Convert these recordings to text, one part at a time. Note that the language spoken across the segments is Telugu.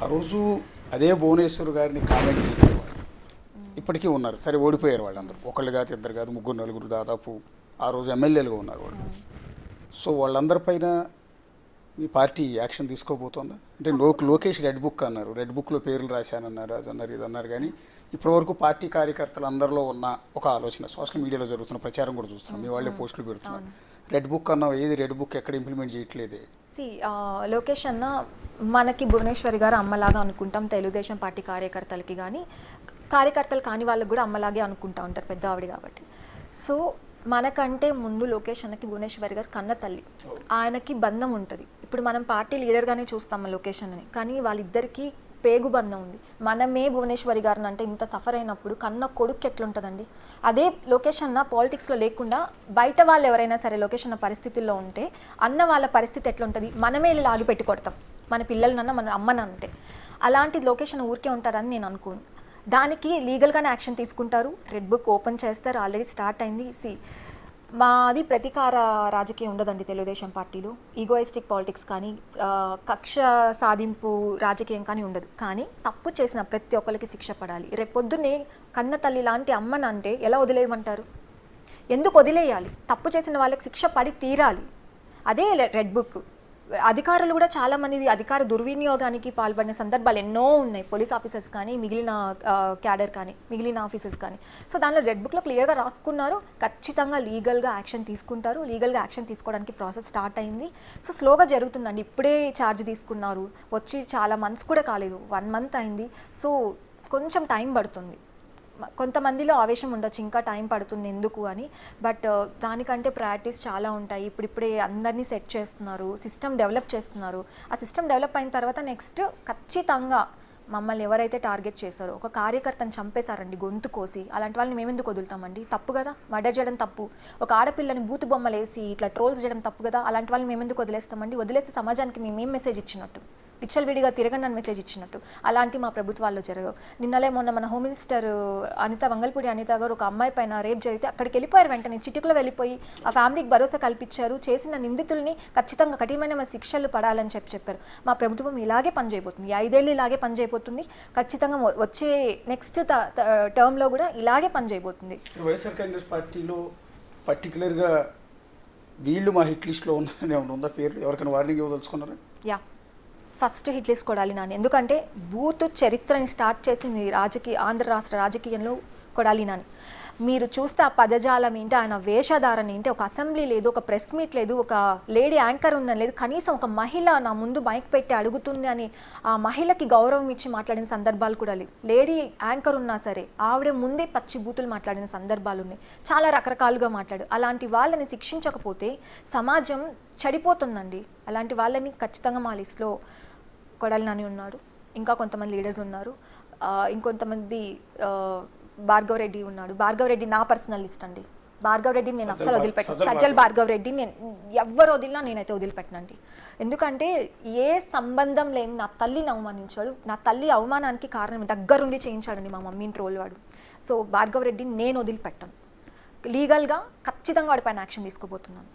ఆ రోజు అదే భువనేశ్వర్ గారిని కామెంట్ చేసేవాళ్ళు ఇప్పటికీ ఉన్నారు. సరే ఓడిపోయారు వాళ్ళందరూ, ఒకళ్ళు కాదు ఇద్దరు కాదు ముగ్గురు నలుగురు దాదాపు ఆ రోజు ఎమ్మెల్యేలుగా ఉన్నారు వాళ్ళు. సో వాళ్ళందరిపైన ఈ పార్టీ యాక్షన్ తీసుకోబోతోందా? అంటే లోకేష్ రెడ్ బుక్ అన్నారు, రెడ్ బుక్లో పేర్లు రాశానన్నారు, అది అన్నారు ఇది అన్నారు. కానీ ఇప్పటివరకు పార్టీ కార్యకర్తలు అందరిలో ఉన్న ఒక ఆలోచన, సోషల్ మీడియాలో జరుగుతున్న ప్రచారం కూడా చూస్తున్నాం, మీ వాళ్ళే పోస్టులు పెడుతున్నారు. రెడ్ బుక్ అన్నావు, ఏది రెడ్ బుక్ ఎక్కడ ఇంప్లిమెంట్ చేయట్లేదే? లోకేష్ అన్న మనకి భువనేశ్వరి గారు అమ్మలాగా అనుకుంటాం, తెలుగుదేశం పార్టీ కార్యకర్తలకి కానీ కార్యకర్తలు కాని వాళ్ళకి కూడా అమ్మలాగే అనుకుంటా ఉంటారు, పెద్ద ఆవిడ కాబట్టి. సో మనకంటే ముందు లోకేష్ అన్నకి భువనేశ్వరి గారు కన్న తల్లి, ఆయనకి బంధం ఉంటుంది. ఇప్పుడు మనం పార్టీ లీడర్గానే చూస్తాం లోకేష్ అన్నని, కానీ వాళ్ళిద్దరికీ పేగు బంధం ఉంది. మనమే భువనేశ్వరి గారిని అంటే ఇంత సఫర్ అయినప్పుడు కన్న కొడుకు ఎట్లుంటుందండి. అదే లోకేష్ అన్న పాలిటిక్స్లో లేకుండా బయట వాళ్ళు ఎవరైనా సరే లోకేష్ అన్న పరిస్థితుల్లో ఉంటే అన్న వాళ్ళ పరిస్థితి ఎట్లుంటుంది, మనమే లాగి పెట్టి కొడతాం మన పిల్లలనన్నా మన అమ్మనంటే. అలాంటి లోకేష్ అన్న ఊరికే ఉంటారని నేను అనుకోను. దానికి లీగల్గానే యాక్షన్ తీసుకుంటారు, రెడ్ బుక్ ఓపెన్ చేస్తారు, ఆల్రెడీ స్టార్ట్ అయింది. మాది ప్రతీకార రాజకీయం ఉండదండి తెలుగుదేశం పార్టీలో, ఈగోయిస్టిక్ పాలిటిక్స్ కానీ కక్ష సాధింపు రాజకీయం కానీ ఉండదు. కానీ తప్పు చేసిన ప్రతి ఒక్కరికి శిక్ష పడాలి. రేపొద్దునే కన్న తల్లి లాంటి అమ్మనంటే ఎలా వదిలేయమంటారు? ఎందుకు వదిలేయాలి? తప్పు చేసిన వాళ్ళకి శిక్ష పడి తీరాలి. అదే రెడ్ బుక్. అధికారులు కూడా చాలామంది అధికార దుర్వినియోగానికి పాల్పడిన సందర్భాలు ఎన్నో ఉన్నాయి, పోలీస్ ఆఫీసర్స్ కానీ మిగిలిన క్యాడర్ కానీ మిగిలిన ఆఫీసర్స్ కానీ. సో దానిలో రెడ్ బుక్లో క్లియర్గా రాసుకున్నారు, ఖచ్చితంగా లీగల్గా యాక్షన్ తీసుకుంటారు. లీగల్గా యాక్షన్ తీసుకోవడానికి ప్రాసెస్ స్టార్ట్ అయింది. సో స్లోగా జరుగుతుందండి. ఇప్పుడే ఛార్జ్ తీసుకున్నారు, వచ్చి చాలా మంత్స్ కూడా కాలేదు, 1 month అయింది. సో కొంచెం టైం పడుతుంది. కొంతమందిలో ఆవేశం ఉండొచ్చు, ఇంకా టైం పడుతుంది ఎందుకు అని. బట్ దానికంటే ప్రయారిటీస్ చాలా ఉంటాయి. ఇప్పుడిప్పుడే అందరినీ సెట్ చేస్తున్నారు, సిస్టమ్ డెవలప్ చేస్తున్నారు. ఆ సిస్టమ్ డెవలప్ అయిన తర్వాత నెక్స్ట్ ఖచ్చితంగా మమ్మల్ని ఎవరైతే టార్గెట్ చేశారో, ఒక కార్యకర్తను చంపేశారండి గొంతు కోసి, అలాంటి వాళ్ళని మేమెందుకు వదులుతామండి? తప్పు కదా, మర్డర్ చేయడం తప్పు. ఒక ఆడపిల్లని బూతు బొమ్మలు వేసి ఇట్లా ట్రోల్స్ చేయడం తప్పు కదా, అలాంటి వాళ్ళని మేమెందుకు వదిలేస్తామండి? వదిలేస్తే సమాజానికి మేమేం మెసేజ్ ఇచ్చినట్టు? విచ్చలవిడిగా తిరగండి మెసేజ్ ఇచ్చినట్టు. అలాంటి మా ప్రభుత్వాల్లో జరగవు. నిన్నలే మొన్న మన హోమ్ మినిస్టర్ వంగల్పూడి అనిత గారు ఒక అమ్మాయి పైన రేప్ జరిగితే అక్కడికి వెళ్ళిపోయారు, వెంటనే చిటికలో వెళ్ళిపోయి ఆ ఫ్యామిలీకి భరోసా కల్పించారు. చేసిన నిందితుల్ని ఖచ్చితంగా కఠినమైన శిక్షలు పడాలని చెప్పారు. మా ప్రభుత్వం ఇలాగే పనిచేయబోతుంది, 5 ఏళ్ళు ఇలాగే పనిచేయబోతుంది. ఖచ్చితంగా వచ్చే నెక్స్ట్ టర్మ్లో కూడా ఇలాగే పనిచేయబోతుంది. వైఎస్ఆర్ కాంగ్రెస్ పార్టీలో పర్టికులర్గా వీళ్ళు మా హిట్ లిస్ట్లో ఉందా పేర్లు? ఎవరికైనా వార్నింగ్ ఇవ్వదలుచుకున్నారా? Yeah, first hit list Kodali Nani. ఎందుకంటే బూత్ చరిత్రని స్టార్ట్ చేసింది ఆంధ్ర రాష్ట్ర రాజకీయంలో కొడాలి నాని. మీరు చూస్తే ఆ పదజాలం ఏంటి, ఆయన వేషధారణ ఏంటి, ఒక అసెంబ్లీ లేదు, ఒక ప్రెస్ మీట్ లేదు, ఒక లేడీ యాంకర్ ఉందని లేదు, కనీసం ఒక మహిళ నా ముందు మైక్ పెట్టి అడుగుతుంది అని ఆ మహిళకి గౌరవం ఇచ్చి మాట్లాడిన సందర్భాలు కూడా లేవు. లేడీ యాంకర్ ఉన్నా సరే ఆవిడ ముందే పచ్చి బూతులు మాట్లాడిన సందర్భాలు ఉన్నాయి, చాలా రకరకాలుగా మాట్లాడు. అలాంటి వాళ్ళని శిక్షించకపోతే సమాజం చెడిపోతుందండి. అలాంటి వాళ్ళని ఖచ్చితంగా మా లిస్ట్లో కొడాలి నాని ఉన్నారు, ఇంకా కొంతమంది లీడర్స్ ఉన్నారు, ఇంకొంతమంది భార్గవ్ రెడ్డి ఉన్నాడు. భార్గవ్ రెడ్డి నా పర్సనల్ లిస్ట్ అండి. భార్గవ్ రెడ్డిని నేను అస్సలు వదిలిపెట్టాను. సజ్జల్ భార్గవ్ రెడ్డి నేను ఎవరు వదిలినా నేనైతే వదిలిపెట్టనండి. ఎందుకంటే ఏ సంబంధం లేని నా తల్లిని అవమానించాడు, నా తల్లి అవమానానికి కారణం దగ్గరుండి చేయించాడండి మా మమ్మీని ట్రోల్ వాడు. సో భార్గవ్ రెడ్డిని నేను వదిలిపెట్టాను. లీగల్గా ఖచ్చితంగా వాడిపైన యాక్షన్ తీసుకోబోతున్నాను.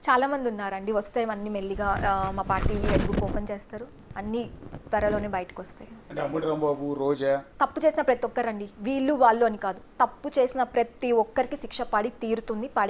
చాలామంది ఉన్నారండి, వస్తాయి అన్ని మెల్లిగా. మా పార్టీ రెడ్ బుక్ ఓపెన్ చేస్తారు, అన్ని త్వరలోనే బయటకు వస్తాయి. తప్పు చేసిన ప్రతి ఒక్కరండి, వీళ్ళు వాళ్ళు అని కాదు, తప్పు చేసిన ప్రతి ఒక్కరికి శిక్ష పడి తీరుతుంది.